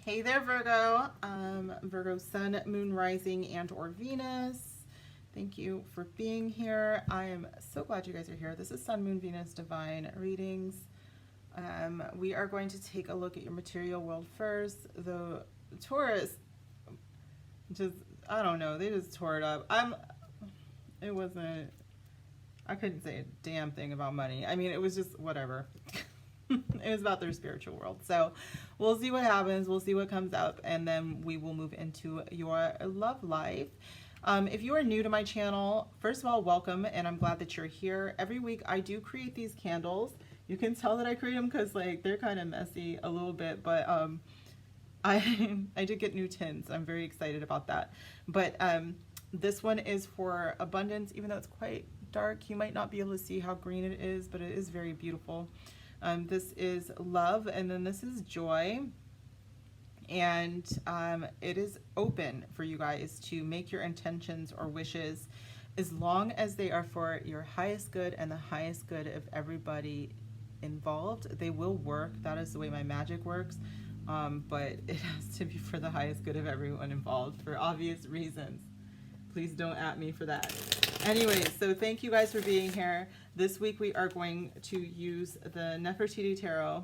Hey there, Virgo. Virgo Sun, Moon, Rising, and or Venus. Thank you for being here. I am so glad you guys are here. This is Sun, Moon, Venus, Divine Readings. We are going to take a look at your material world first. The Taurus, just, I don't know, they just tore it up. It wasn't, I couldn't say a damn thing about money. I mean, it was just whatever. It was about their spiritual world. So we'll see what happens. We'll see what comes up, and then we will move into your love life. If you are new to my channel, first of all, welcome, and I'm glad that you're here. Every week I do create these candles. You can tell that I create them because like they're kind of messy a little bit, but I did get new tints. I'm very excited about that. But this one is for abundance, even though it's quite dark. You might not be able to see how green it is, but it is very beautiful. This is love, and then this is joy, and it is open for you guys to make your intentions or wishes as long as they are for your highest good and the highest good of everybody involved. They will work. That is the way my magic works, but it has to be for the highest good of everyone involved for obvious reasons. Please don't at me for that. Anyway, so thank you guys for being here. This week we are going to use the Nefertiti Tarot.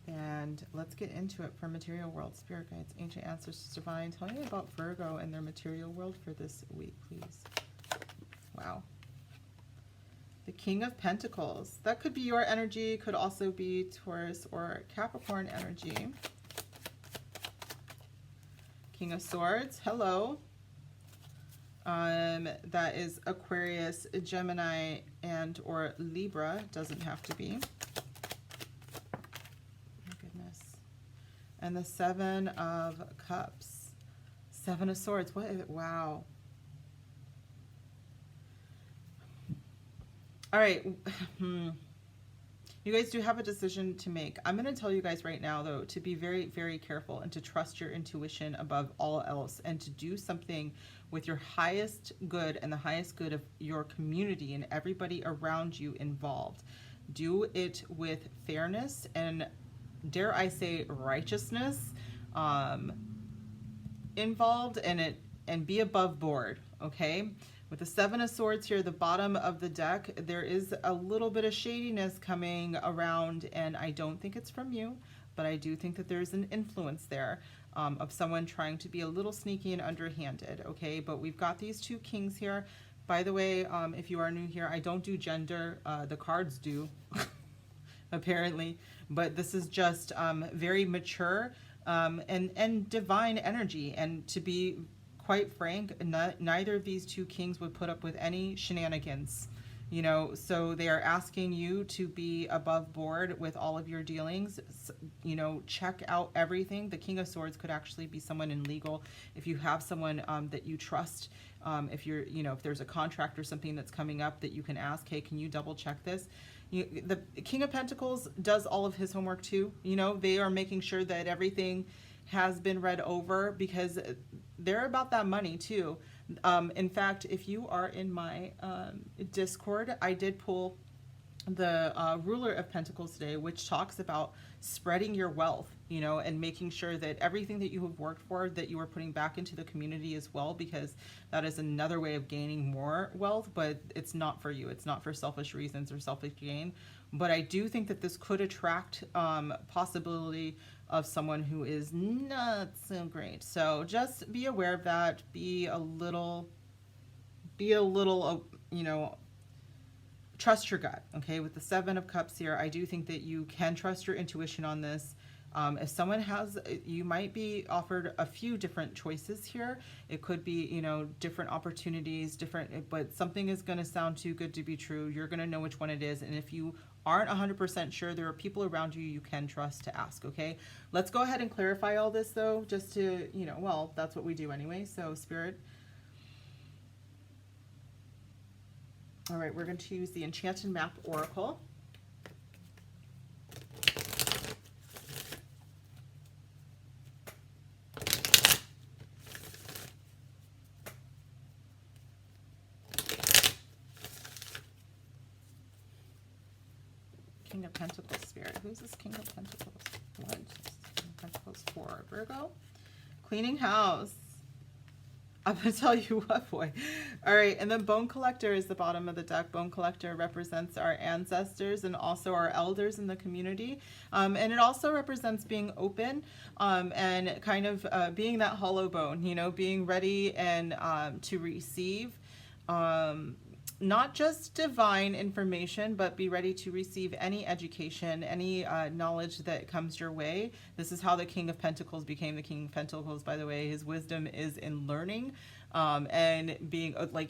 And let's get into it for material world, spirit guides, ancient ancestors, divine. Tell me about Virgo and their material world for this week, please. Wow. The King of Pentacles. That could be your energy, could also be Taurus or Capricorn energy. King of Swords, hello. That is Aquarius, Gemini, and or Libra. Doesn't have to be. My goodness. And the Seven of Cups. Seven of Swords. What is it? Wow. All right. You guys do have a decision to make. I'm going to tell you guys right now, though, to be very, very careful and to trust your intuition above all else, and to do something with your highest good and the highest good of your community and everybody around you involved. Do it with fairness and, dare I say, righteousness involved in it, and be above board, okay? With the Seven of Swords here, the bottom of the deck, there is a little bit of shadiness coming around, and I don't think it's from you, but I do think that there's an influence there of someone trying to be a little sneaky and underhanded, okay? But we've got these two kings here. By the way, if you are new here, I don't do gender. The cards do, apparently. But this is just very mature and divine energy. And to be quite frank, neither of these two kings would put up with any shenanigans, you know, so they are asking you to be above board with all of your dealings. You know, check out everything. The King of Swords could actually be someone in legal. If you have someone that you trust, if you're, you know, if there's a contract or something that's coming up that you can ask, hey, can you double check this? The King of Pentacles does all of his homework too. You know, they are making sure that everything has been read over, because they're about that money too. In fact, if you are in my Discord, I did pull the ruler of Pentacles today, which talks about spreading your wealth, you know, and making sure that everything that you have worked for, that you are putting back into the community as well, because that is another way of gaining more wealth, but it's not for you. It's not for selfish reasons or selfish gain. But I do think that this could attract possibility of someone who is not so great. So just be aware of that. Be a little, you know, trust your gut, okay? With the Seven of Cups here, I do think that you can trust your intuition on this. If someone has, you might be offered a few different choices here. It could be, you know, different opportunities, different, but something is going to sound too good to be true. You're going to know which one it is. And if you aren't 100% sure, there are people around you you can trust to ask, okay? Let's go ahead and clarify all this though, just to, you know, well, that's what we do anyway. So Spirit. All right, we're going to use the Enchanted Map Oracle. King of Pentacles, Spirit. Who's this King of Pentacles? What? King of Pentacles for Virgo. Cleaning house. I'm going to tell you what, boy. All right, and then Bone Collector is the bottom of the deck. Bone Collector represents our ancestors and also our elders in the community. And it also represents being open and kind of being that hollow bone, you know, being ready and to receive not just divine information, but be ready to receive any education, any knowledge that comes your way. This is how the King of Pentacles became the King of Pentacles, by the way. His wisdom is in learning and being like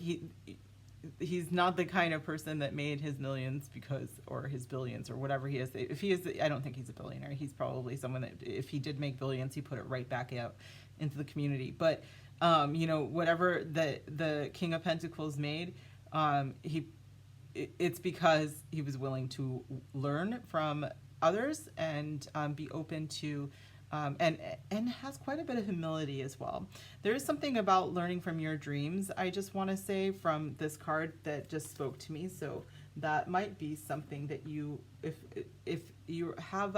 he's not the kind of person that made his millions because, or his billions or whatever he is. If he is, I don't think he's a billionaire. He's probably someone that if he did make billions, he put it right back out into the community. But you know, whatever the King of Pentacles made, it's because he was willing to learn from others and be open to and has quite a bit of humility as well. There is something about learning from your dreams, I just want to say, from this card that just spoke to me. So that might be something that you, if you have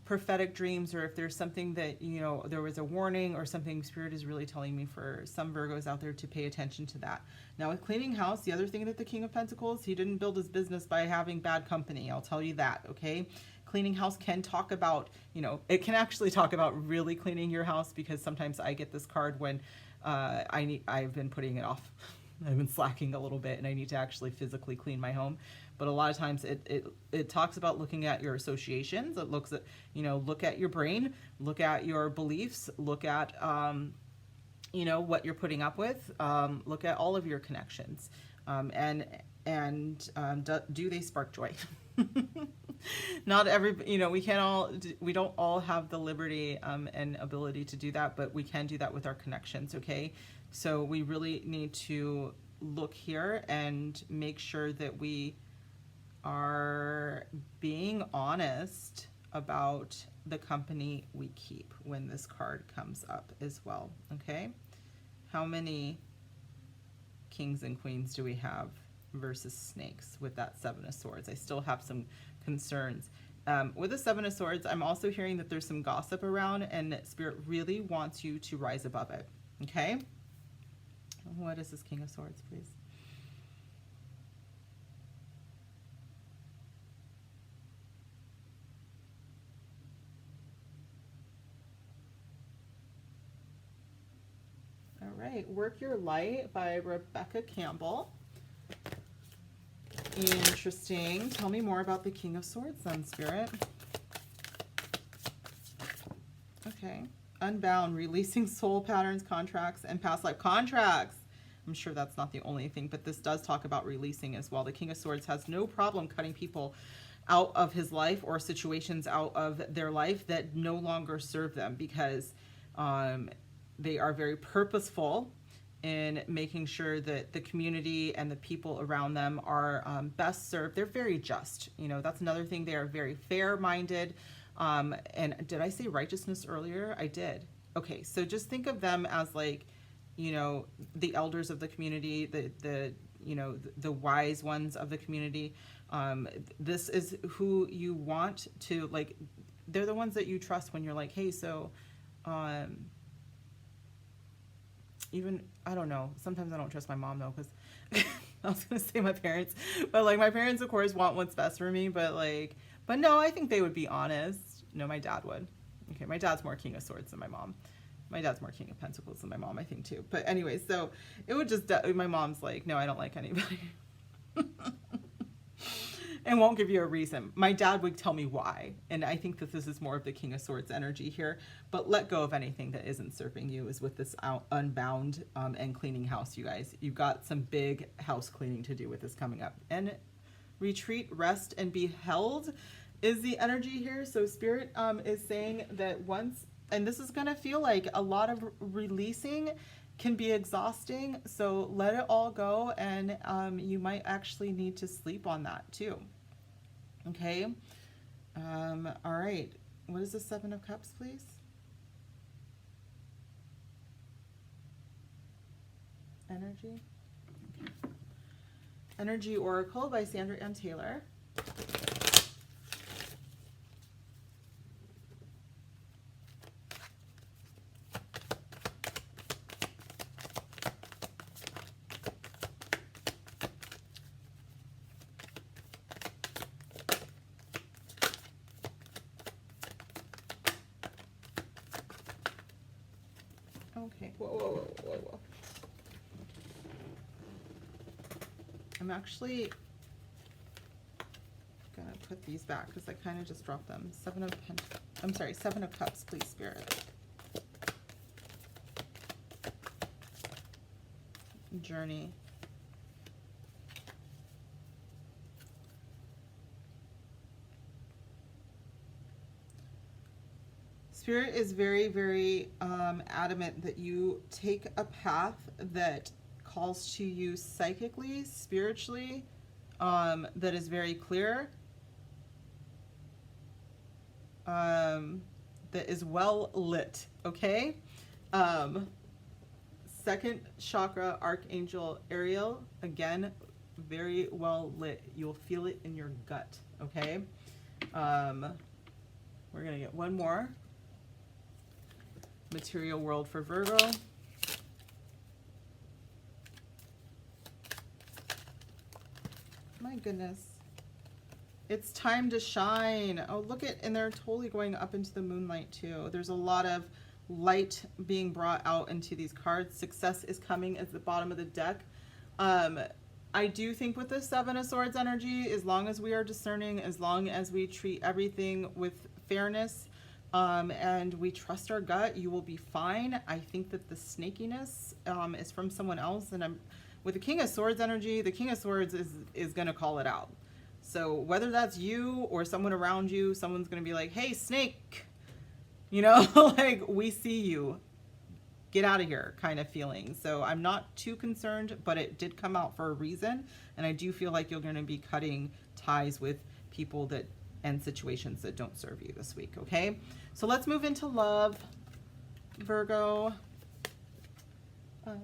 prophetic dreams, or if there's something that, you know, there was a warning or something, Spirit is really telling me for some Virgos out there to pay attention to that. Now with cleaning house, the other thing that the King of Pentacles, he didn't build his business by having bad company. I'll tell you that, okay? Cleaning house can talk about, you know, it can actually talk about really cleaning your house, because sometimes I get this card when I've been putting it off. I've been slacking a little bit and I need to actually physically clean my home. But a lot of times it talks about looking at your associations. It looks at, you know, look at your brain, look at your beliefs, look at, you know, what you're putting up with, look at all of your connections. Do they spark joy? Not every, you know, we don't all have the liberty and ability to do that, but we can do that with our connections, okay? So we really need to look here and make sure that we are being honest about the company we keep when this card comes up as well, okay? How many kings and queens do we have versus snakes with that Seven of Swords? I still have some concerns. With the Seven of Swords, I'm also hearing that there's some gossip around, and Spirit really wants you to rise above it, okay? What is this King of Swords, please? All right, Work Your Light by Rebecca Campbell. Interesting. Tell me more about the King of Swords then, Spirit. Okay. Unbound, releasing soul patterns, contracts, and past life contracts. I'm sure that's not the only thing, but this does talk about releasing as well. The King of Swords has no problem cutting people out of his life or situations out of their life that no longer serve them, because they are very purposeful in making sure that the community and the people around them are best served. They're very just. You know, that's another thing. They are very fair-minded. And did I say righteousness earlier? I did. Okay, so just think of them as like, you know, the elders of the community, the you know, the wise ones of the community. This is who you want to, like, they're the ones that you trust when you're like, hey, so even, I don't know, sometimes I don't trust my mom though, because I was gonna say my parents, but like my parents of course want what's best for me, but no, I think they would be honest. No, my dad would. Okay, my dad's more King of Swords than my mom. My dad's more King of Pentacles than my mom, I think too. But anyway, so it would just, my mom's like, no, I don't like anybody. And won't give you a reason. My dad would tell me why. And I think that this is more of the King of Swords energy here. But let go of anything that isn't serving you is with this unbound and cleaning house, you guys. You've got some big house cleaning to do with this coming up. And retreat, rest, and be held is the energy here. So Spirit is saying that once, and this is going to feel like a lot of releasing can be exhausting, so let it all go, and you might actually need to sleep on that too. Okay. All right, what is the Seven of Cups, please? Energy. Okay. Energy Oracle by Sandra M. Taylor. whoa. I'm actually gonna put these back because I kind of just dropped them. Seven of Cups, please, Spirit. Journey. Spirit is very, very adamant that you take a path that calls to you psychically, spiritually, that is very clear, that is well lit, okay? Second chakra, Archangel Ariel, again, very well lit. You'll feel it in your gut, okay? We're gonna get one more. Material world for Virgo. My goodness. It's time to shine. Oh, look at, and they're totally going up into the moonlight too. There's a lot of light being brought out into these cards. Success is coming at the bottom of the deck. I do think with the Seven of Swords energy, as long as we are discerning, as long as we treat everything with fairness, and we trust our gut, you will be fine. I think that the snakiness is from someone else, and with the King of Swords energy, the King of Swords is going to call it out. So whether that's you or someone around you, someone's going to be like, hey, snake, you know, like, we see you, get out of here kind of feeling. So I'm not too concerned, but it did come out for a reason, and I do feel like you're going to be cutting ties with people that and situations that don't serve you this week, okay? So let's move into love, Virgo. Oh,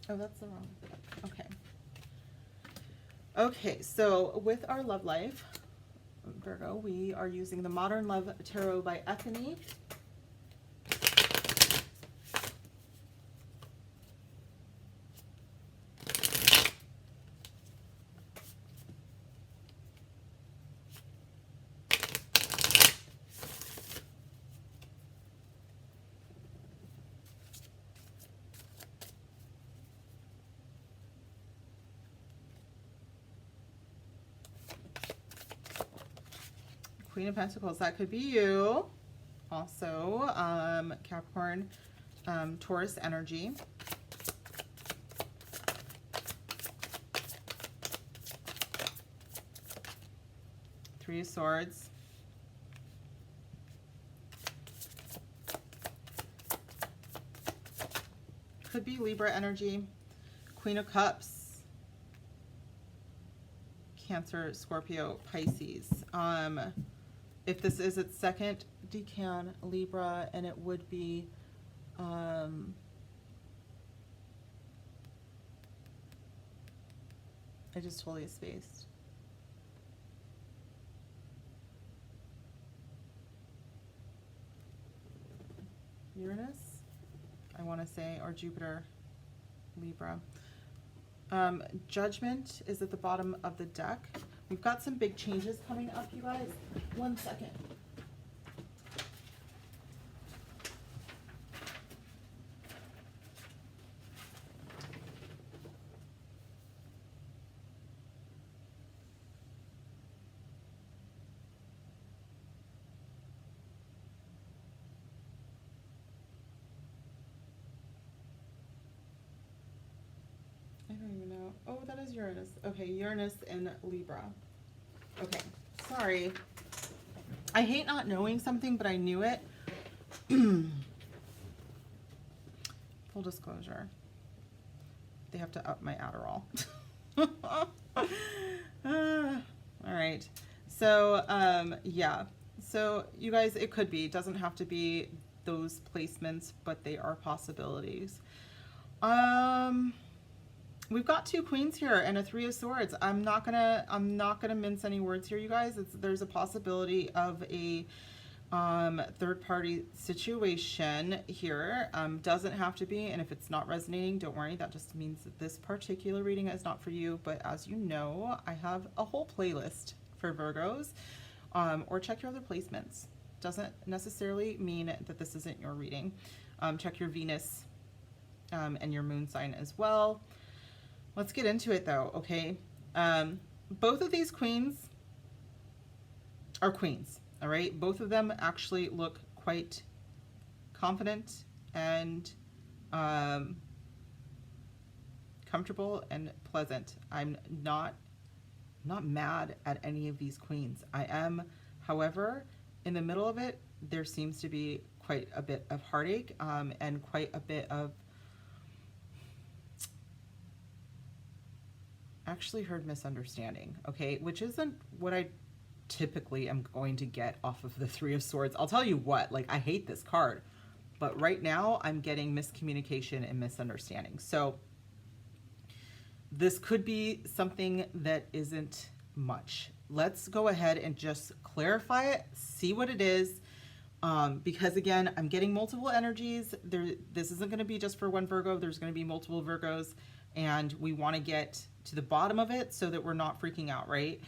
that's the wrong. Okay. Okay, so with our love life, Virgo, we are using the Modern Love Tarot by Ethany. Queen of Pentacles, that could be you. Also, Capricorn, Taurus energy. Three of Swords. Could be Libra energy. Queen of Cups. Cancer, Scorpio, Pisces. If this is its second decan, Libra, and it would be I just totally spaced. Uranus, I want to say, or Jupiter, Libra. Judgment is at the bottom of the deck. We've got some big changes coming up, you guys. 1 second. I don't even know. Oh, that is Uranus. Okay, Uranus in Libra. Okay, sorry. I hate not knowing something, but I knew it. Full disclosure. They have to up my Adderall. All right. So, yeah. So, you guys, it could be. It doesn't have to be those placements, but they are possibilities. We've got two queens here and a three of swords. I'm not gonna mince any words here, you guys. There's a possibility of a third party situation here. Doesn't have to be, and if it's not resonating, don't worry. That just means that this particular reading is not for you. But as you know, I have a whole playlist for Virgos, or check your other placements. doesn't necessarily mean that this isn't your reading. Check your Venus and your moon sign as well. Let's get into it though, okay? Both of these queens are queens, all right? Both of them actually look quite confident and comfortable and pleasant. I'm not mad at any of these queens. I am, however, in the middle of it, there seems to be quite a bit of heartache and quite a bit of, actually heard misunderstanding, okay, which isn't what I typically am going to get off of the Three of Swords. I'll tell you what, like, I hate this card, but right now I'm getting miscommunication and misunderstanding. So this could be something that isn't much. Let's go ahead and just clarify it, see what it is, because again, I'm getting multiple energies. This isn't going to be just for one Virgo. There's going to be multiple Virgos, and we want to get to the bottom of it so that we're not freaking out, right?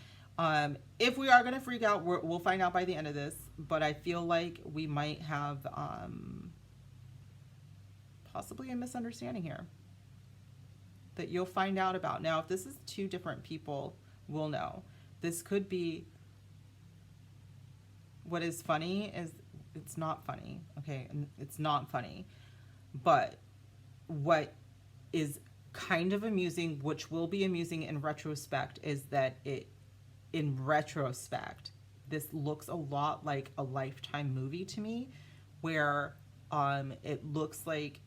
If we are going to freak out, we'll find out by the end of this, but I feel like we might have possibly a misunderstanding here that you'll find out about. Now, if this is two different people, we'll know. This could be, what is funny is it's not funny, okay? It's not funny. But what is kind of amusing, which will be amusing in retrospect, is that in retrospect, this looks a lot like a Lifetime movie to me, where it looks like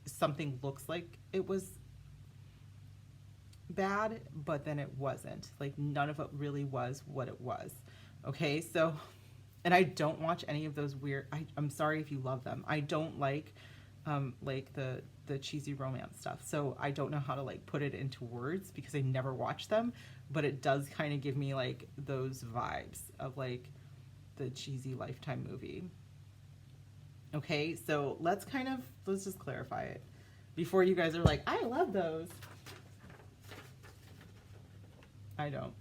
something looks like it was bad, but then it wasn't. Like, none of it really was what it was. Okay, so, and I don't watch any of those weird, I'm sorry if you love them. I don't like the cheesy romance stuff. So I don't know how to like put it into words because I never watch them, but it does kind of give me like those vibes of like the cheesy Lifetime movie. Okay, so let's just clarify it before you guys are like, I love those. I don't.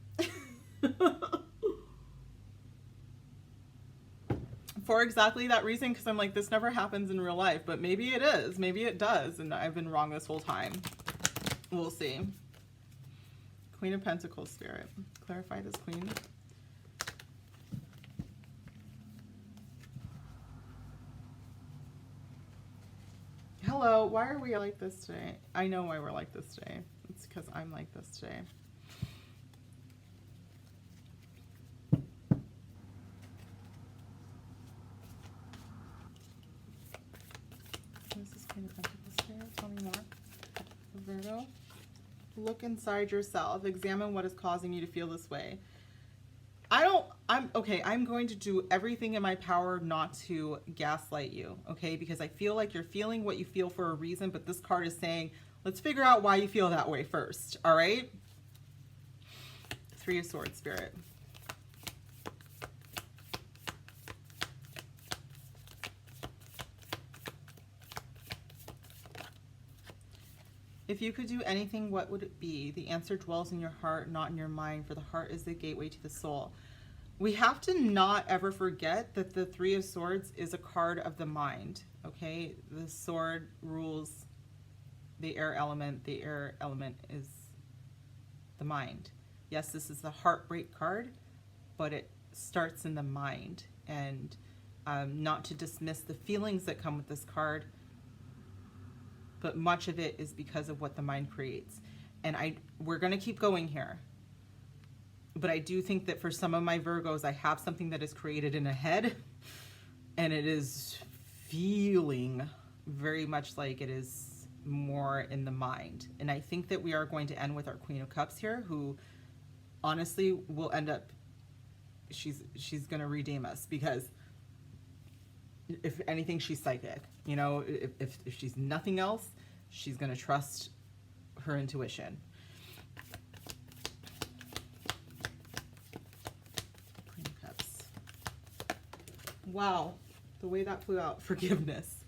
For exactly that reason, because I'm like, this never happens in real life, but maybe it is. Maybe it does, and I've been wrong this whole time. We'll see. Queen of Pentacles spirit. Clarify this queen. Hello, why are we like this today? I know why we're like this today. It's because I'm like this today. This is Queen of Pentacles here. Tell me more. Virgo. Look inside yourself. Examine what is causing you to feel this way. I'm going to do everything in my power not to gaslight you, okay? Because I feel like you're feeling what you feel for a reason, but this card is saying, let's figure out why you feel that way first, all right? Three of Swords spirit. If you could do anything, what would it be? The answer dwells in your heart, not in your mind, for the heart is the gateway to the soul. We have to not ever forget that the Three of Swords is a card of the mind, okay? The sword rules the air element. The air element is the mind. Yes, this is the heartbreak card, but it starts in the mind. And not to dismiss the feelings that come with this card, but much of it is because of what the mind creates. And we're going to keep going here. But I do think that for some of my Virgos, I have something that is created in a head, and it is feeling very much like it is more in the mind. And I think that we are going to end with our Queen of Cups here, who honestly will end up, she's going to redeem us, because if anything, she's psychic. You know, if she's nothing else, she's going to trust her intuition. Queen of Cups. Wow, the way that flew out. Forgiveness.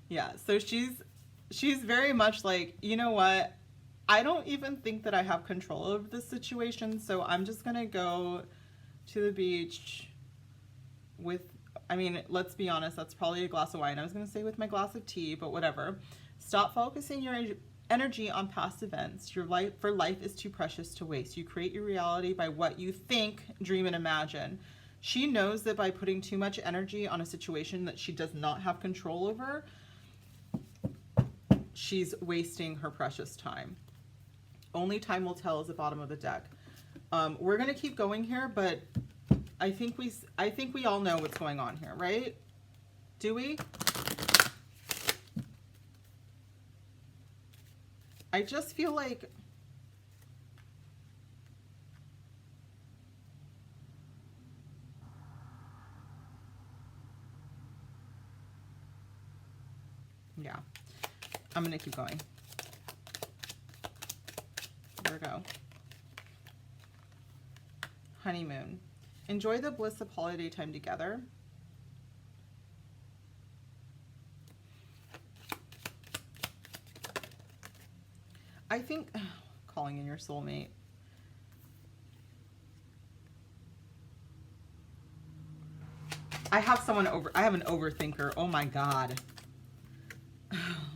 Yeah, so she's very much like, you know what? I don't even think that I have control over this situation, so I'm just gonna go to the beach with, I mean, let's be honest, that's probably a glass of wine. I was gonna say with my glass of tea, but whatever. Stop focusing your energy on past events. Your life is too precious to waste. You create your reality by what you think, dream, and imagine. She knows that by putting too much energy on a situation that she does not have control over, she's wasting her precious time. Only time will tell is the bottom of the deck. We're gonna keep going here, but I think we all know what's going on here, right? Do we? I just feel like yeah, I'm gonna keep going. Virgo. Honeymoon. Enjoy the bliss of holiday time together. I think calling in your soulmate. I have an overthinker. Oh my God.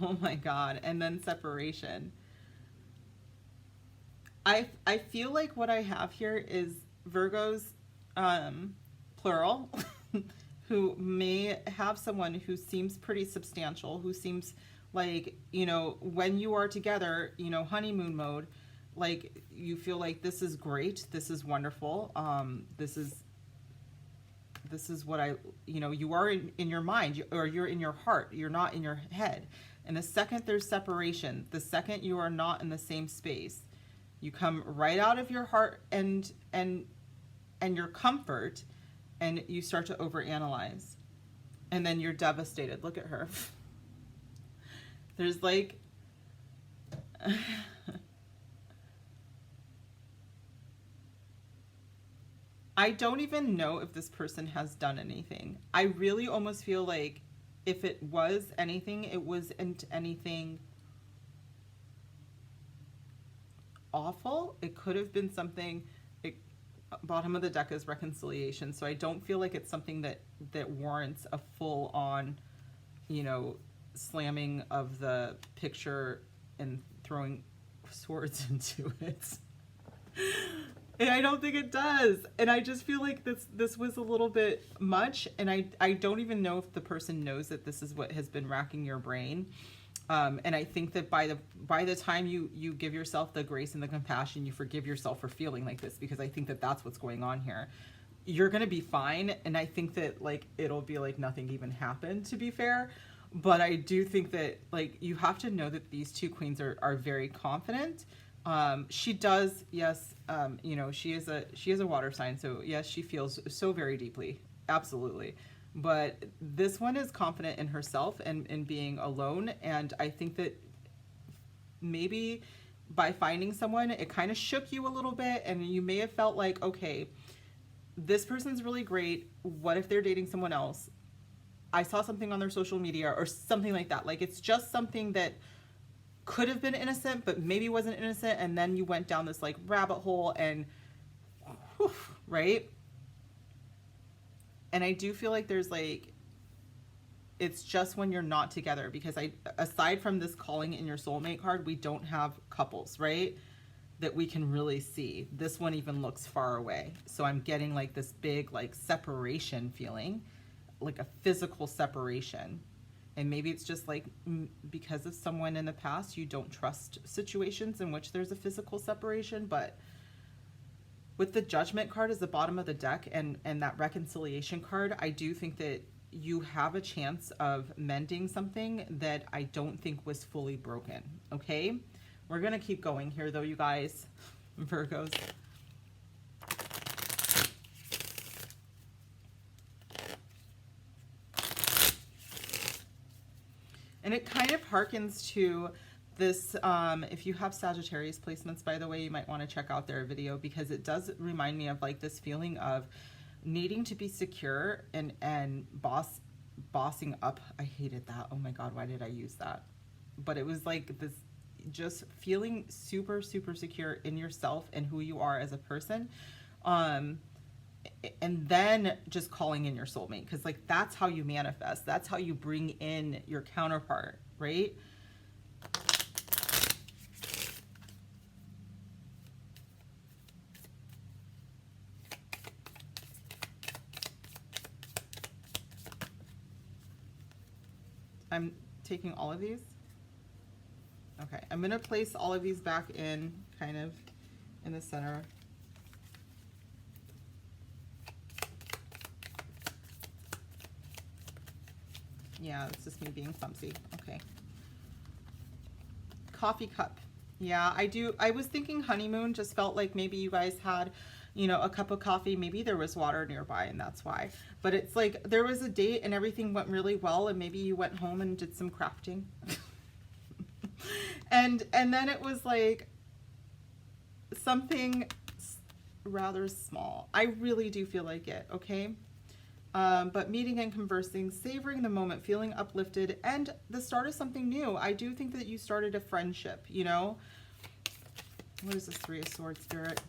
Oh my God. And then separation. I feel like what I have here is Virgos, plural, who may have someone who seems pretty substantial, who seems like, you know, when you are together, you know, honeymoon mode, like you feel like this is great, this is wonderful, this is what I, you know, you are in your mind, or you're in your heart, you're not in your head. And the second there's separation, the second you are not in the same space, you come right out of your heart and your comfort, and you start to overanalyze, and then you're devastated. Look at her. There's like I don't even know if this person has done anything. I really almost feel like if it was anything, it wasn't anything awful. It could have been something. Bottom of the deck is reconciliation, so I don't feel like it's something that warrants a full on, you know, slamming of the picture and throwing swords into it. And I don't think it does. And I just feel like this was a little bit much, and I don't even know if the person knows that this is what has been racking your brain. And I think that by the time you give yourself the grace and the compassion, you forgive yourself for feeling like this, because I think that that's what's going on here. You're going to be fine. And I think that like, it'll be like nothing even happened, to be fair. But I do think that like, you have to know that these two queens are very confident. She does, yes. You know, she is a water sign. So yes, she feels so very deeply. Absolutely. But this one is confident in herself and in being alone. And I think that maybe by finding someone, it kind of shook you a little bit. And you may have felt like, okay, this person's really great. What if they're dating someone else? I saw something on their social media or something like that. Like, it's just something that could have been innocent, but maybe wasn't innocent. And then you went down this like rabbit hole and whew, right? And I do feel like there's like, it's just when you're not together, because aside from this calling in your soulmate card, we don't have couples, right? That we can really see. This one even looks far away. So I'm getting like this big like separation feeling, like a physical separation. And maybe it's just like because of someone in the past, you don't trust situations in which there's a physical separation. But with the Judgment card as the bottom of the deck and that reconciliation card, I do think that you have a chance of mending something that I don't think was fully broken, okay? We're going to keep going here, though, you guys, Virgos. And it kind of harkens to this, if you have Sagittarius placements, by the way, you might want to check out their video, because it does remind me of like this feeling of needing to be secure and bossing up. I hated that. Oh my God, why did I use that? But it was like this, just feeling super, super secure in yourself and who you are as a person. And then just calling in your soulmate, because like that's how you manifest. That's how you bring in your counterpart, right? I'm taking all of these. Okay, I'm going to place all of these back in, kind of in the center. Yeah, it's just me being clumsy. Okay. Coffee cup. Yeah, I was thinking honeymoon, just felt like maybe you guys had, you know, a cup of coffee, maybe there was water nearby and that's why. But it's like there was a date and everything went really well and maybe you went home and did some crafting. and then it was like something rather small. I really do feel like it, okay? But meeting and conversing, savoring the moment, feeling uplifted, and the start of something new. I do think that you started a friendship, you know? What is this Three of Swords, Spirit?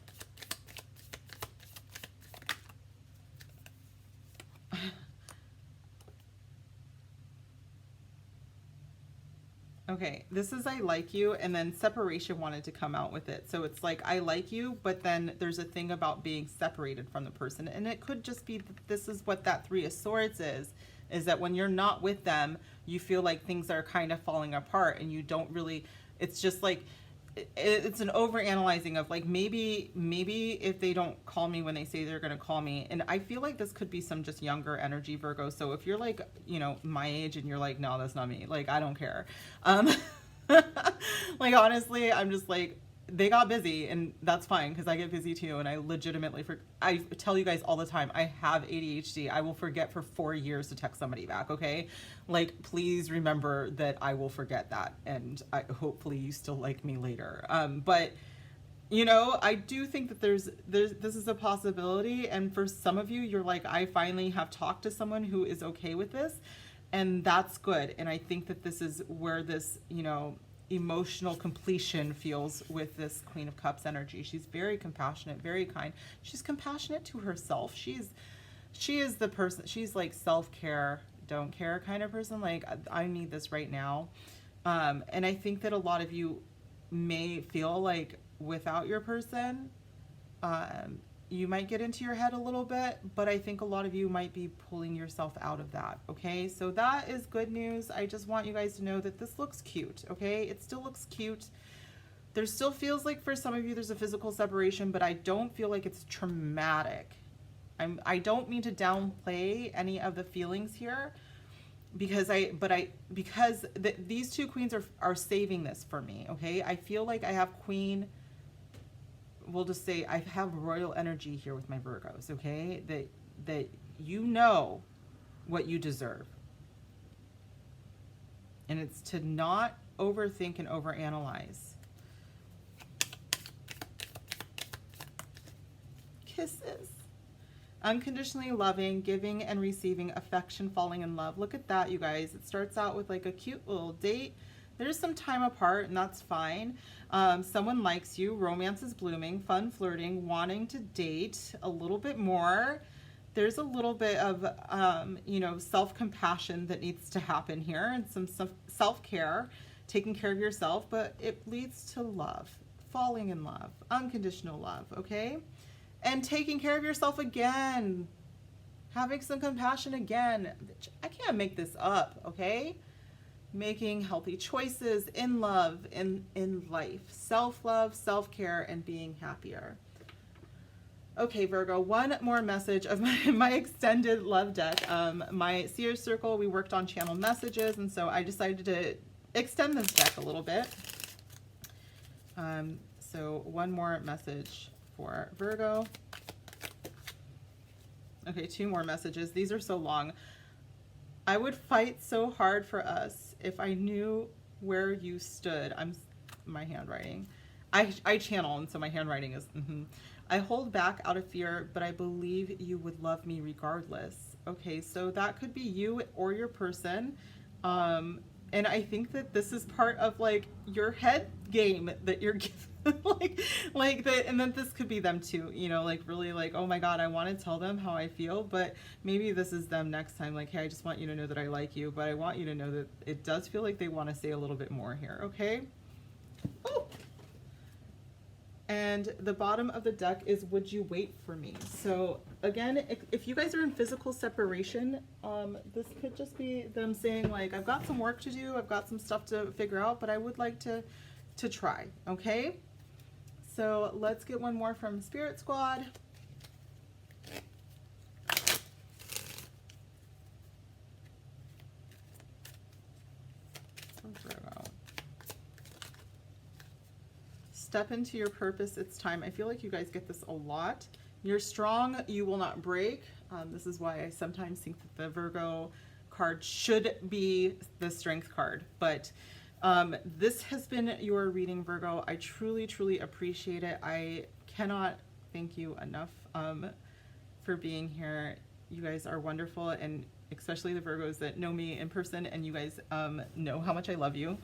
Okay, this is I like you, and then separation wanted to come out with it. So it's like I like you, but then there's a thing about being separated from the person. And it could just be that this is what that Three of Swords is that when you're not with them, you feel like things are kind of falling apart and you don't really, it's just like, it's an overanalyzing of like maybe if they don't call me when they say they're going to call me. And I feel like this could be some just younger energy, Virgo. So if you're like, you know, my age and you're like, no, that's not me, like I don't care, like honestly I'm just like, they got busy and that's fine because I get busy too. And I legitimately I tell you guys all the time, I have ADHD. I will forget for 4 years to text somebody back. Okay, like please remember that I will forget that, and hopefully you still like me later. But you know, I do think that this is a possibility, and for some of you you're like, I finally have talked to someone who is okay with this, and that's good. And I think that this is where this, you know, emotional completion feels with this Queen of Cups energy. She's very compassionate, very kind. She's compassionate to herself. She is the person, she's like self-care, don't care kind of person. Like I need this right now. And I think that a lot of you may feel like without your person, you might get into your head a little bit, but I think a lot of you might be pulling yourself out of that, okay? So that is good news. I just want you guys to know that this looks cute, okay? It still looks cute. There still feels like for some of you there's a physical separation, but I don't feel like it's traumatic. I don't mean to downplay any of the feelings here, because these two queens are saving this for me, okay? I feel like I have Queen, we'll just say I have royal energy here with my Virgos, okay? That you know what you deserve. And it's to not overthink and overanalyze. Kisses. Unconditionally loving, giving and receiving affection, falling in love. Look at that, you guys. It starts out with like a cute little date. There's some time apart, and that's fine. Someone likes you, romance is blooming, fun flirting, wanting to date a little bit more. There's a little bit of, you know, self-compassion that needs to happen here, and some self-care, taking care of yourself, but it leads to love, falling in love, unconditional love, okay? And taking care of yourself again, having some compassion again. I can't make this up, okay? Making healthy choices in love, in life, self-love, self-care, and being happier. Okay, Virgo, one more message of my extended love deck. My Seer Circle, we worked on channel messages, and so I decided to extend this deck a little bit. So one more message for Virgo. Okay, 2 more messages. These are so long. I would fight so hard for us if I knew where you stood. My handwriting. I channel, and so my handwriting is, I hold back out of fear, but I believe you would love me regardless. Okay, so that could be you or your person. And And I think that this is part of like your head game that you're giving. like that, and then this could be them too, you know, like really like, oh my god, I want to tell them how I feel, but maybe this is them next time, like, hey, I just want you to know that I like you, but I want you to know that it does feel like they want to say a little bit more here. Okay. Oh. And the bottom of the deck is, would you wait for me? So again, if you guys are in physical separation, this could just be them saying like, I've got some work to do, I've got some stuff to figure out, but I would like to try. Okay. So let's get one more from Spirit Squad. Step into your purpose. It's time. I feel like you guys get this a lot. You're strong. You will not break. This is why I sometimes think that the Virgo card should be the Strength card. But this has been your reading, Virgo. I truly, truly appreciate it. I cannot thank you enough for being here. You guys are wonderful, and especially the Virgos that know me in person, and you guys know how much I love you.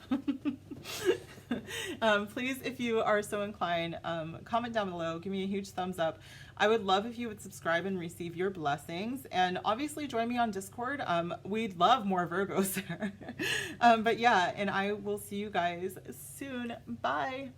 Please, if you are so inclined, comment down below, give me a huge thumbs up. I would love if you would subscribe and receive your blessings, and obviously join me on Discord. We'd love more Virgos there. But yeah, and I will see you guys soon. Bye.